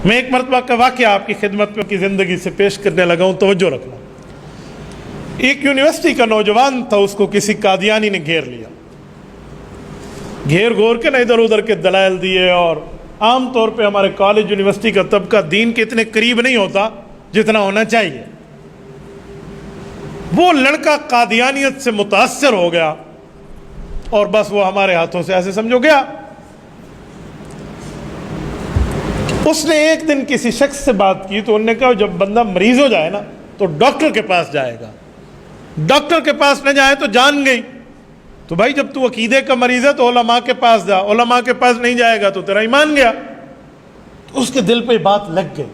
میں ایک مرتبہ کا واقعہ آپ کی خدمت میں کی زندگی سے پیش کرنے لگا ہوں، توجہ رکھنا۔ ایک یونیورسٹی کا نوجوان تھا، اس کو کسی قادیانی نے گھیر لیا، گھیر گھور کے نہ ادھر ادھر کے دلائل دیے، اور عام طور پہ ہمارے کالج یونیورسٹی کا طبقہ دین کے اتنے قریب نہیں ہوتا جتنا ہونا چاہیے۔ وہ لڑکا قادیانیت سے متاثر ہو گیا اور بس وہ ہمارے ہاتھوں سے ایسے سمجھو گیا۔ اس نے ایک دن کسی شخص سے بات کی تو انہوں نے کہا جب بندہ مریض ہو جائے نا تو ڈاکٹر کے پاس جائے گا، ڈاکٹر کے پاس نہ جائے تو جان گئی۔ تو بھائی جب تو عقیدے کا مریض ہے تو علماء کے پاس جا، علماء کے پاس نہیں جائے گا تو تیرا ایمان گیا۔ تو اس کے دل پہ بات لگ گئی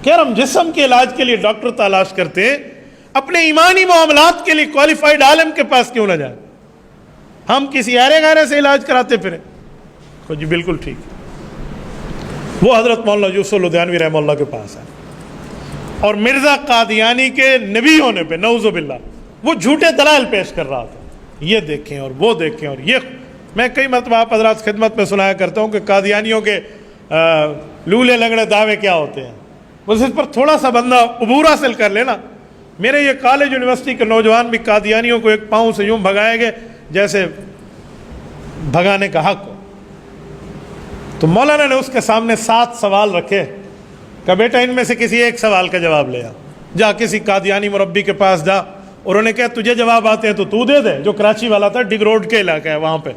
کہ یار ہم جسم کے علاج کے لیے ڈاکٹر تلاش کرتے ہیں، اپنے ایمانی معاملات کے لیے کوالیفائڈ عالم کے پاس کیوں نہ جائیں؟ ہم کسی ایرے غیرے سے علاج کراتے پھریں۔ جی بالکل ٹھیک ہے۔ وہ حضرت مولانا یوسف لدھیانوی رحمہ اللہ کے پاس ہے، اور مرزا قادیانی کے نبی ہونے پہ نعوذ باللہ وہ جھوٹے دلائل پیش کر رہا تھا، یہ دیکھیں اور وہ دیکھیں اور یہ۔ میں کئی مرتبہ آپ حضرات خدمت میں سنایا کرتا ہوں کہ قادیانیوں کے لولے لنگڑے دعوے کیا ہوتے ہیں، بس اس پر تھوڑا سا بندہ عبور حاصل کر لینا۔ میرے یہ کالج یونیورسٹی کے نوجوان بھی قادیانیوں کو ایک پاؤں سے یوں بھگائے گے جیسے بھگانے کا حق ہو۔ تو مولانا نے اس کے سامنے 7 سوال رکھے کہ بیٹا ان میں سے کسی ایک سوال کا جواب لے آ، جا کسی قادیانی مربی کے پاس جا، اور انہوں نے کہا تجھے جواب آتے ہیں تو تو دے دے، جو کراچی والا تھا، ڈگ روڈ کے علاقہ ہے وہاں پہ،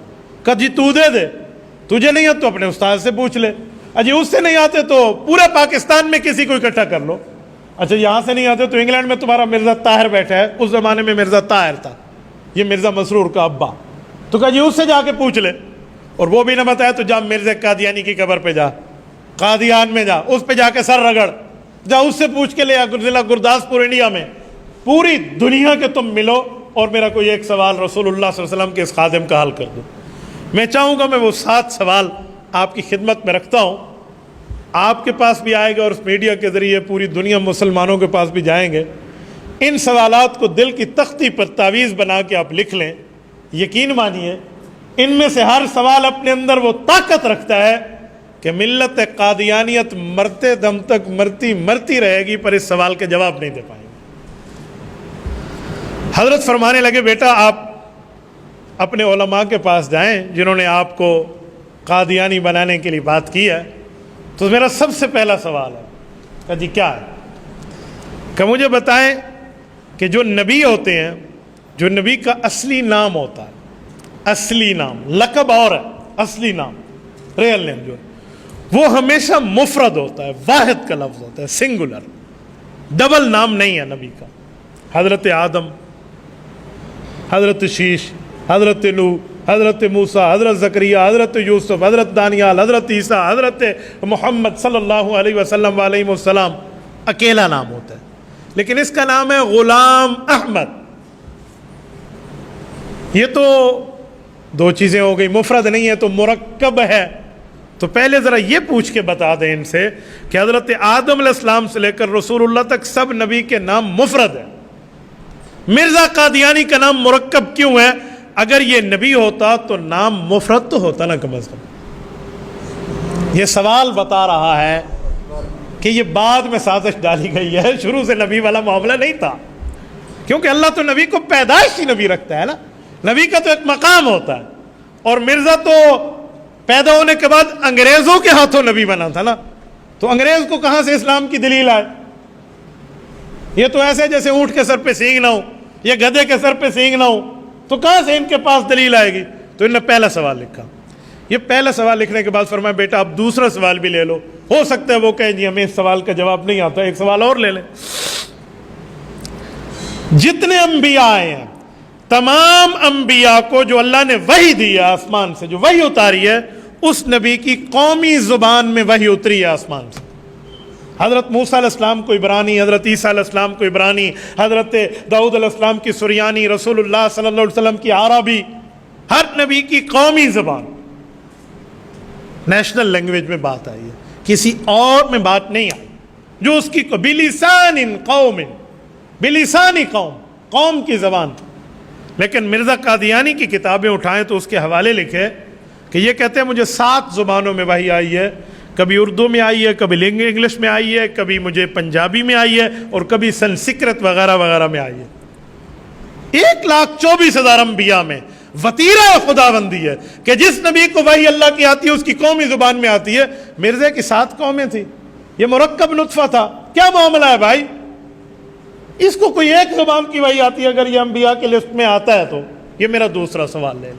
کہا جی تو دے دے، تجھے نہیں آتے تو اپنے استاد سے پوچھ لے، اجی اس سے نہیں آتے تو پورے پاکستان میں کسی کو اکٹھا کر لو، اچھا یہاں سے نہیں آتے تو انگلینڈ میں تمہارا مرزا طاہر بیٹھا ہے، اس زمانے میں مرزا طاہر تھا، یہ مرزا مسرور کا ابا، تو کہا جی اس سے جا کے پوچھ لے، اور وہ بھی نہ بتایا تو جا مرزا قادیانی کی قبر پہ جا، قادیان میں جا، اس پہ جا کے سر رگڑ، جا اس سے پوچھ کے لے آ، ضلع گرداسپور انڈیا میں، پوری دنیا کے تم ملو اور میرا کوئی ایک سوال رسول اللہ صلی اللہ علیہ وسلم کے اس خادم کا حل کر دو۔ میں چاہوں گا میں وہ 7 سوال آپ کی خدمت میں رکھتا ہوں، آپ کے پاس بھی آئے گا اور اس میڈیا کے ذریعے پوری دنیا مسلمانوں کے پاس بھی جائیں گے۔ ان سوالات کو دل کی تختی پر تعویذ بنا کے آپ لکھ لیں، یقین مانیے ان میں سے ہر سوال اپنے اندر وہ طاقت رکھتا ہے کہ ملت قادیانیت مرتے دم تک مرتی رہے گی پر اس سوال کے جواب نہیں دے پائیں گے۔ حضرت فرمانے لگے بیٹا آپ اپنے علماء کے پاس جائیں جنہوں نے آپ کو قادیانی بنانے کے لیے بات کی ہے، تو میرا سب سے پہلا سوال ہے کہ جی کیا ہے، کہ مجھے بتائیں کہ جو نبی ہوتے ہیں، جو نبی کا اصلی نام ہوتا ہے، اصلی نام، لقب اور ہے، اصلی نام ریئل نیم جو ہے وہ ہمیشہ مفرد ہوتا ہے، واحد کا لفظ ہوتا ہے، سنگولر، ڈبل نام نہیں ہے نبی کا۔ حضرت آدم، حضرت شیش، حضرت نوح، حضرت موسیٰ، حضرت زکریہ، حضرت یوسف، حضرت دانیال، حضرت عیسیٰ، حضرت محمد صلی اللہ علیہ وسلم علیہ السلام، اکیلا نام ہوتا ہے، لیکن اس کا نام ہے غلام احمد۔ یہ تو 2 چیزیں ہو گئی، مفرد نہیں ہے تو مرکب ہے۔ تو پہلے ذرا یہ پوچھ کے بتا دیں ان سے کہ حضرت آدم علیہ السلام سے لے کر رسول اللہ تک سب نبی کے نام مفرد ہیں، مرزا قادیانی کا نام مرکب کیوں ہے؟ اگر یہ نبی ہوتا تو نام مفرد تو ہوتا نا کم از کم۔ یہ سوال بتا رہا ہے کہ یہ بعد میں سازش ڈالی گئی ہے، شروع سے نبی والا معاملہ نہیں تھا، کیونکہ اللہ تو نبی کو پیدائشی نبی رکھتا ہے نا، نبی کا تو ایک مقام ہوتا ہے، اور مرزا تو پیدا ہونے کے بعد انگریزوں کے ہاتھوں نبی بنا تھا نا، تو انگریز کو کہاں سے اسلام کی دلیل آئے؟ یہ تو ایسے جیسے اونٹ کے سر پہ سینگ نہ ہو یا گدھے کے سر پہ سینگ نہ ہو، تو کہاں سے ان کے پاس دلیل آئے گی؟ تو انہوں نے پہلا سوال لکھا۔ یہ پہلا سوال لکھنے کے بعد فرمایا بیٹا آپ دوسرا سوال بھی لے لو، ہو سکتا ہے وہ کہیں جی ہمیں اس سوال کا جواب نہیں آتا، ایک سوال اور لے لیں۔ جتنے انبیاء آئے ہیں، تمام انبیاء کو جو اللہ نے وحی دی ہے آسمان سے، جو وحی اتاری ہے، اس نبی کی قومی زبان میں وحی اتری ہے آسمان سے۔ حضرت موسیٰ علیہ السلام کو عبرانی، حضرت عیسیٰ علیہ السلام کو عبرانی، حضرت داؤد علیہ السلام کی سریانی، رسول اللہ صلی اللہ علیہ وسلم کی عربی، ہر نبی کی قومی زبان، نیشنل لینگویج میں بات آئی ہے، کسی اور میں بات نہیں آئی، جو اس کی بلسان قوم، بلسانی قوم، قوم کی زبان۔ لیکن مرزا قادیانی کی کتابیں اٹھائیں تو اس کے حوالے لکھے کہ یہ کہتے ہیں مجھے 7 زبانوں میں وحی آئی ہے، کبھی اردو میں آئی ہے، کبھی انگلش میں آئی ہے، کبھی مجھے پنجابی میں آئی ہے، اور کبھی سنسکرت وغیرہ وغیرہ میں آئی ہے۔ 1,24,000 انبیاء میں وتیرہ خداوندی ہے کہ جس نبی کو وحی اللہ کی آتی ہے اس کی قومی زبان میں آتی ہے۔ مرزا کی 7 قومیں تھیں، یہ مرکب نطفہ تھا، کیا معاملہ ہے بھائی؟ اس کو کوئی ایک زبان کی وحی آتی ہے اگر یہ انبیاء کی لسٹ میں آتا ہے تو۔ یہ میرا دوسرا سوال ہے۔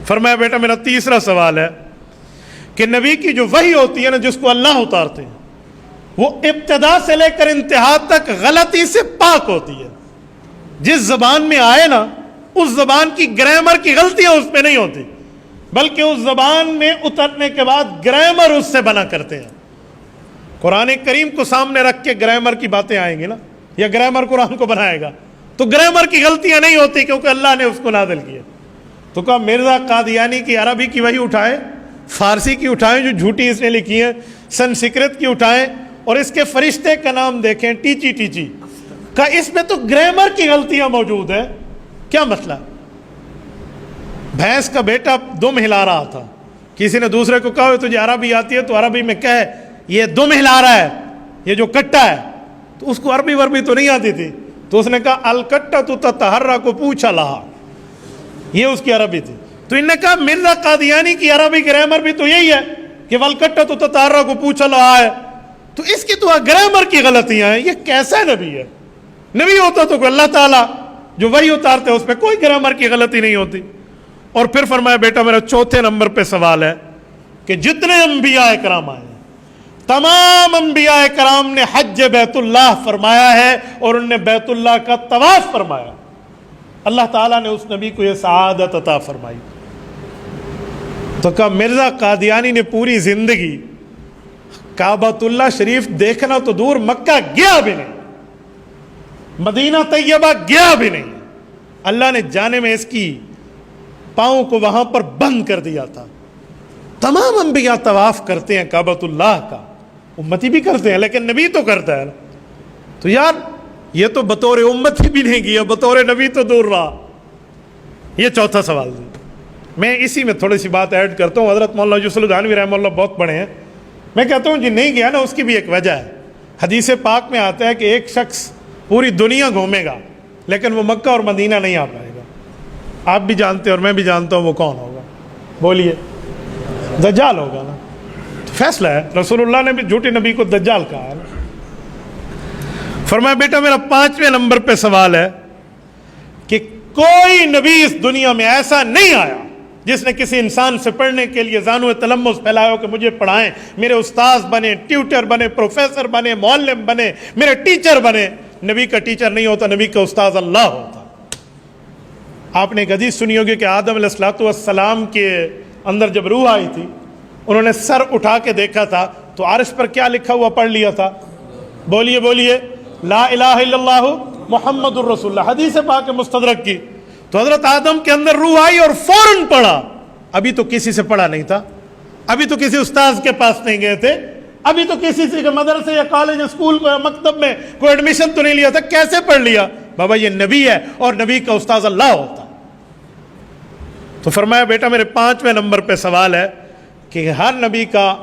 فرمایا بیٹا میرا تیسرا سوال ہے کہ نبی کی جو وحی ہوتی ہے نا، جس کو اللہ اتارتے ہیں، وہ ابتدا سے لے کر انتہا تک غلطی سے پاک ہوتی ہے۔ جس زبان میں آئے نا، اس زبان کی گرامر کی غلطیاں اس پہ نہیں ہوتی، بلکہ اس زبان میں اترنے کے بعد گرامر اس سے بنا کرتے ہیں۔ قرآن کریم کو سامنے رکھ کے گرامر کی باتیں آئیں گی نا، یا گرامر قرآن کو بنائے گا تو گرامر کی غلطیاں نہیں ہوتی، کیونکہ اللہ نے اس کو نازل کیا۔ تو کہا مرزا قادیانی کی عربی کی وحی اٹھائے، فارسی کی اٹھائیں جو جھوٹی اس نے لکھی ہے، سنسکرت کی اٹھائیں، اور اس کے فرشتے کا نام دیکھیں ٹیچی ٹیچی، کہا اس میں تو گرامر کی غلطیاں موجود ہیں۔ کیا مسئلہ؟ بھینس کا بیٹا دم ہلا رہا تھا، کسی نے دوسرے کو کہا تجھے عربی آتی ہے تو عربی میں کہے یہ دم ہلا رہا ہے، یہ جو کٹا ہے، تو اس کو عربی وربی تو نہیں آتی تھی، تو اس نے کہا الکٹا تو تتحرا کو پوچھا لہا، یہ اس کی عربی تھی۔ تو انہوں نے کہا مرزا قادیانی کی عربی گرامر بھی تو یہی ہے کہ والکٹا تو تتحرا کو پوچھا لہا ہے، تو اس کی تو گرامر کی غلطیاں ہیں۔ یہ کیسا نبی ہے؟ نبی ہوتا تو اللہ تعالیٰ جو وہی اتارتے اس پہ کوئی گرامر کی غلطی نہیں ہوتی۔ اور پھر فرمایا بیٹا میرا چوتھے نمبر پہ سوال ہے کہ جتنے انبیاء کرام آئے ہیں، تمام انبیاء کرام نے حج بیت اللہ فرمایا ہے، اور انہوں نے بیت اللہ کا طواف فرمایا۔ اللہ تعالیٰ نے اس نبی کو یہ سعادت عطا فرمائی۔ تو کہا مرزا قادیانی نے پوری زندگی کعبۃ اللہ شریف دیکھنا تو دور، مکہ گیا بھی نہیں، مدینہ طیبہ گیا بھی نہیں، اللہ نے جانے میں اس کی پاؤں کو وہاں پر بند کر دیا تھا۔ تمام انبیاء طواف کرتے ہیں کعبۃ اللہ کا، امتی بھی کرتے ہیں، لیکن نبی تو کرتا ہے۔ تو یار یہ تو بطور امتی بھی نہیں گیا، بطور نبی تو دور رہا۔ یہ چوتھا سوال ہے۔ میں اسی میں تھوڑی سی بات ایڈ کرتا ہوں، حضرت مولانا یوسف الدانوی رحمہ اللہ بہت پڑھے ہیں، میں کہتا ہوں جی نہیں گیا نا، اس کی بھی ایک وجہ ہے۔ حدیث پاک میں آتا ہے کہ ایک شخص پوری دنیا گھومے گا لیکن وہ مکہ اور مدینہ نہیں آ پائے گا۔ آپ بھی جانتے ہیں اور میں بھی جانتا ہوں وہ کون ہوگا، بولیے؟ دجال ہوگا نا۔ تو فیصلہ ہے، رسول اللہ نے بھی جھوٹے نبی کو دجال کہا ہے۔ فرمایا بیٹا میرا 5ویں نمبر پہ سوال ہے کہ کوئی نبی اس دنیا میں ایسا نہیں آیا جس نے کسی انسان سے پڑھنے کے لیے زانو تلمس پھیلایا ہو کہ مجھے پڑھائیں، میرے استاذ بنے، ٹیوٹر بنے، پروفیسر بنے، معلم بنے، میرے ٹیچر بنے۔ نبی کا ٹیچر نہیں ہوتا، نبی کا استاذ اللہ ہوتا۔ آپ نے ایک حدیث سنی ہوگی کہ آدم علیہ السلام کے اندر جب روح آئی تھی، انہوں نے سر اٹھا کے دیکھا تھا تو عرش پر کیا لکھا ہوا پڑھ لیا تھا؟ بولیے بولیے، لا الہ الا اللہ محمد الرسول اللہ، حدیث پاک مستدرک کی۔ تو حضرت آدم کے اندر روح آئی اور فوراً پڑھا۔ ابھی تو کسی سے پڑھا نہیں تھا، ابھی تو کسی استاذ کے پاس نہیں گئے تھے، ابھی تو کسی سے مدرسے یا کالج اسکول یا مکتب میں کوئی ایڈمیشن تو نہیں لیا تھا، کیسے پڑھ لیا؟ بابا یہ نبی ہے اور نبی کا استاذ اللہ ہوتا۔ تو فرمایا بیٹا میرے 5ویں نمبر پہ سوال ہے کہ ہر نبی کا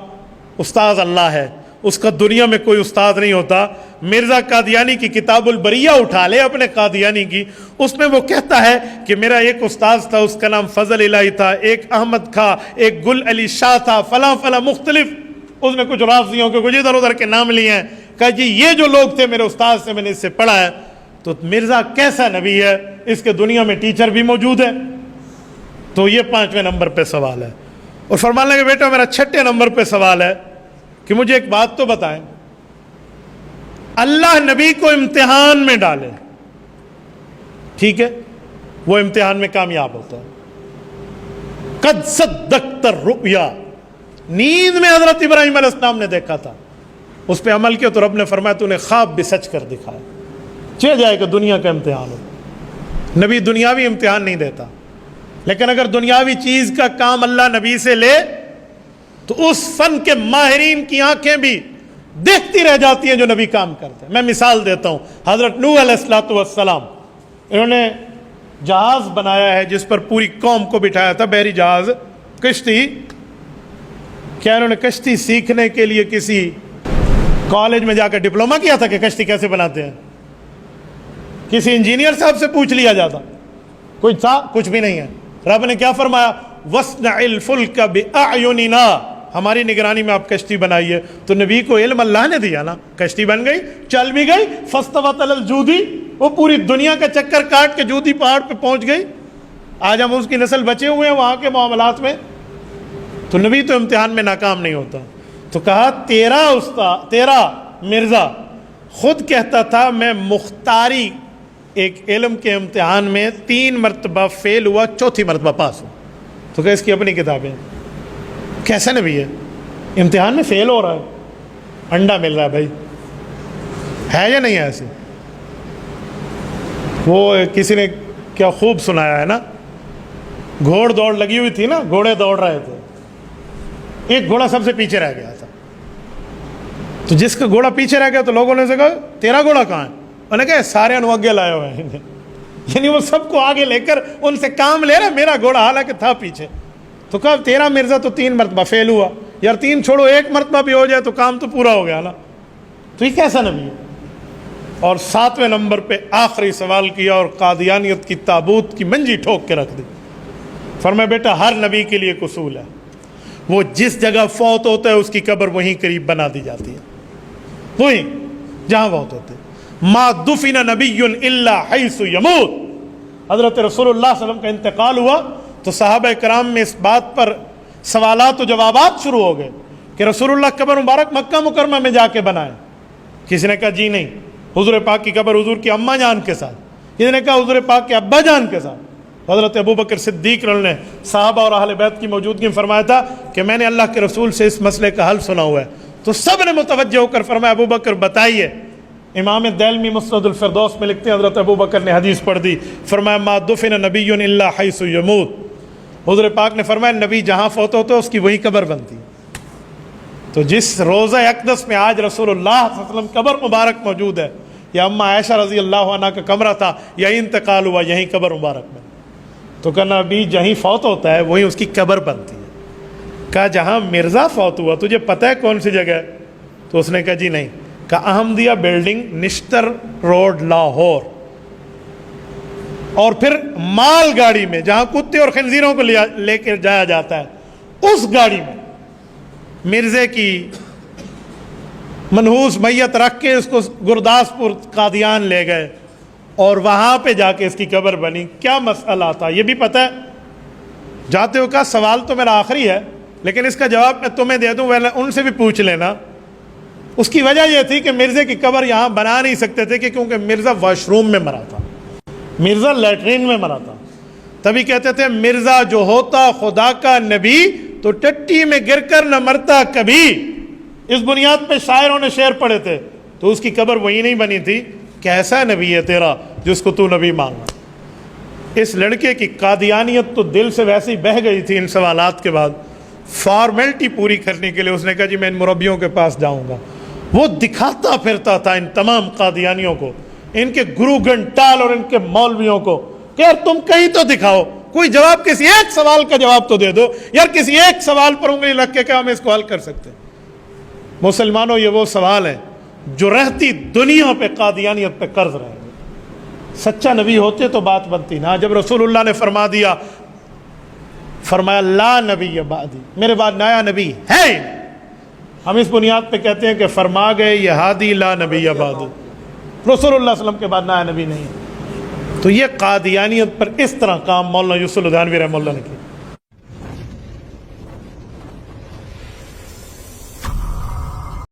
استاذ اللہ ہے، اس کا دنیا میں کوئی استاد نہیں ہوتا۔ مرزا قادیانی کی کتاب البریہ اٹھا لے اپنے قادیانی کی، اس میں وہ کہتا ہے کہ میرا ایک استاذ تھا، اس کا نام فضل الہی تھا، ایک احمد تھا، ایک گل علی شاہ تھا، فلاں فلاں مختلف، اس میں کچھ رافضیوں کے کچھ ادھر ادھر کے نام لیے ہیں۔ کہا جی یہ جو لوگ تھے میرے استاد سے میں نے اس سے پڑھا ہے۔ تو مرزا کیسا نبی ہے؟ اس کے دنیا میں ٹیچر بھی موجود ہے۔ تو یہ 5ویں نمبر پہ سوال ہے۔ اور فرمان لگے بیٹا میرا 6 نمبر پہ سوال ہے کہ مجھے ایک بات تو بتائیں، اللہ نبی کو امتحان میں ڈالے، ٹھیک ہے، وہ امتحان میں کامیاب ہوتا ہے۔ قد صدقت الرؤیا، نیند میں حضرت ابراہیم علیہ السلام نے دیکھا تھا، اس پہ عمل کیا تو رب نے فرمایا تو نے خواب بھی سچ کر دکھایا۔ چہ جائے کہ دنیا کا امتحان ہو، نبی دنیاوی امتحان نہیں دیتا، لیکن اگر دنیاوی چیز کا کام اللہ نبی سے لے تو اس فن کے ماہرین کی آنکھیں بھی دیکھتی رہ جاتی ہیں جو نبی کام کرتے ہیں۔ میں مثال دیتا ہوں، حضرت نوح علیہ السلام، انہوں نے جہاز بنایا ہے جس پر پوری قوم کو بٹھایا تھا، بحری جہاز، کشتی، کیا انہوں نے کشتی سیکھنے کے لیے کسی کالج میں جا کر ڈپلوما کیا تھا کہ کشتی کیسے بناتے ہیں؟ کسی انجینئر صاحب سے پوچھ لیا جاتا؟ کوئی تھا؟ کچھ بھی نہیں ہے۔ رب نے کیا فرمایا؟ وَاصْنَعِ الْفُلْكَ بِأَعْيُنِنَا، ہماری نگرانی میں آپ کشتی بنائیے۔ تو نبی کو علم اللہ نے دیا نا، کشتی بن گئی، چل بھی گئی۔ فَاسْتَوَتْ عَلَى الْجُودِ، وہ پوری دنیا کا چکر کاٹ کے جودی پہاڑ پہ پہنچ گئی۔ آج ہم اس کی نسل بچے ہوئے ہیں وہاں کے معاملات میں۔ تو نبی تو امتحان میں ناکام نہیں ہوتا۔ تو کہا تیرا مرزا خود کہتا تھا میں مختاری ایک علم کے امتحان میں 3 مرتبہ فیل ہوا، 4تھی مرتبہ پاس ہوا۔ تو کہ اس کی اپنی کتابیں، کیسا نبی ہے؟ امتحان میں فیل ہو رہا ہے، انڈا مل رہا ہے بھائی، ہے یا نہیں ہے ایسے؟ وہ کسی نے کیا خوب سنایا ہے نا، گھوڑ دوڑ لگی ہوئی تھی نا، گھوڑے دوڑ رہے تھے، ایک گھوڑا سب سے پیچھے رہ گیا تھا۔ تو جس کا گھوڑا پیچھے رہ گیا تو لوگوں نے سے کہا تیرا گھوڑا کہاں ہے؟ انہوں نے کہا سارے انوگے لائے ہوئے ہیں، یعنی وہ سب کو آگے لے کر ان سے کام لے رہا، میرا گھوڑا حالانکہ تھا پیچھے۔ تو کہا تیرا مرزا تو 3 مرتبہ فیل ہوا، یار 3 چھوڑو 1 مرتبہ بھی ہو جائے تو کام تو پورا ہو گیا نا۔ تو یہ کیسا نبی ہے؟ اور 7ویں نمبر پہ آخری سوال کیا اور قادیانیت کی تابوت کی منجی ٹھوک کے رکھ دی۔ فرمایا بیٹا ہر نبی کے لیے ایک اصول ہے، وہ جس جگہ فوت ہوتا ہے اس کی قبر وہیں قریب بنا دی جاتی ہے، وہیں جہاں فوت ہوتے ہیں۔ ما دفن نبی الا حیث یموت، حضرت رسول اللہ صلی اللہ علیہ وسلم کا انتقال ہوا تو صحابہ کرام میں اس بات پر سوالات و جوابات شروع ہو گئے کہ رسول اللہ قبر مبارک مکہ مکرمہ میں جا کے بنائے۔ کسی نے کہا جی نہیں، حضور پاک کی قبر حضور کی اماں جان کے ساتھ، کسی نے کہا حضور پاک کے ابا جان کے ساتھ۔ حضرت ابو بکر صدیق رضی اللہ عنہ نے صحابہ اور اہل بیت کی موجودگی میں فرمایا تھا کہ میں نے اللہ کے رسول سے اس مسئلے کا حل سنا ہوا ہے۔ تو سب نے متوجہ ہو کر فرمایا ابو بکر بتائیے۔ امام دلمی مسند الفردوس میں لکھتے ہیں حضرت ابو بکر نے حدیث پڑھ دی، فرمایا ما دفن نبی الا حیث یموت، حضور پاک نے فرمایا نبی جہاں فوت ہوتا ہے اس کی وہی قبر بنتی۔ تو جس روضہ اقدس میں آج رسول اللہ صلی اللہ علیہ وسلم قبر مبارک موجود ہے، یا اما عائشہ رضی اللہ عنہ کا کمرہ تھا، یہی انتقال ہوا، یہیں قبر مبارک میں۔ تو کہا نبی جہیں فوت ہوتا ہے وہیں اس کی قبر بنتی ہے۔ کہا جہاں مرزا فوت ہوا تجھے پتہ ہے کون سی جگہ ہے؟ تو اس نے کہا جی نہیں۔ کہا احمدیہ بلڈنگ، نشتر روڈ، لاہور۔ اور پھر مال گاڑی میں جہاں کتے اور خنزیروں کو لے کے جایا جاتا ہے، اس گاڑی میں مرزے کی منحوس میت رکھ کے اس کو گرداسپور قادیان لے گئے اور وہاں پہ جا کے اس کی قبر بنی۔ کیا مسئلہ تھا یہ بھی پتہ ہے؟ جاتے ہو کہا سوال تو میرا آخری ہے لیکن اس کا جواب میں تمہیں دے دوں، ان سے بھی پوچھ لینا۔ اس کی وجہ یہ تھی کہ مرزے کی قبر یہاں بنا نہیں سکتے تھے کہ کیونکہ مرزا واش روم میں مرا تھا، مرزا لیٹرین میں مرا تھا۔ تبھی کہتے تھے مرزا جو ہوتا خدا کا نبی تو ٹٹی میں گر کر نہ مرتا کبھی۔ اس بنیاد پہ شاعروں نے شعر پڑھے تھے، تو اس کی قبر وہی نہیں بنی تھی۔ کیسا نبی ہے تیرا جس کو تو نبی مانگا؟ اس لڑکے کی قادیانیت تو دل سے ویسے ہی بہہ گئی تھی۔ ان سوالات کے بعد فارمیلٹی پوری کرنے کے لیے اس نے کہا جی میں ان مربیوں کے پاس جاؤں گا۔ وہ دکھاتا پھرتا تھا ان تمام قادیانیوں کو، ان کے گرو گھنٹال اور ان کے مولویوں کو کہ یار تم کہیں تو دکھاؤ، کوئی جواب، کسی ایک سوال کا جواب تو دے دو یار، کسی ایک سوال پر انگلی رکھ کے کیا ہم اس کو حل کر سکتے ہیں؟ مسلمانوں یہ وہ سوال ہے جو رہتی دنیا پہ قادیانیت پہ قرض رہے گے۔ سچا نبی ہوتے تو بات بنتی نا۔ جب رسول اللہ نے فرما دیا، فرمایا لا نبی بعدی، میرے بعد نیا نبی ہے ہی نہیں۔ ہم اس بنیاد پہ کہتے ہیں کہ فرما گئے یہ ہادی لا نبی بعد، رسول اللہ صلی اللہ علیہ وسلم کے بعد نیا نبی نہیں۔ تو یہ قادیانیت پر اس طرح کام مولانا یوسف الدانوی رحمہ اللہ نے کیا۔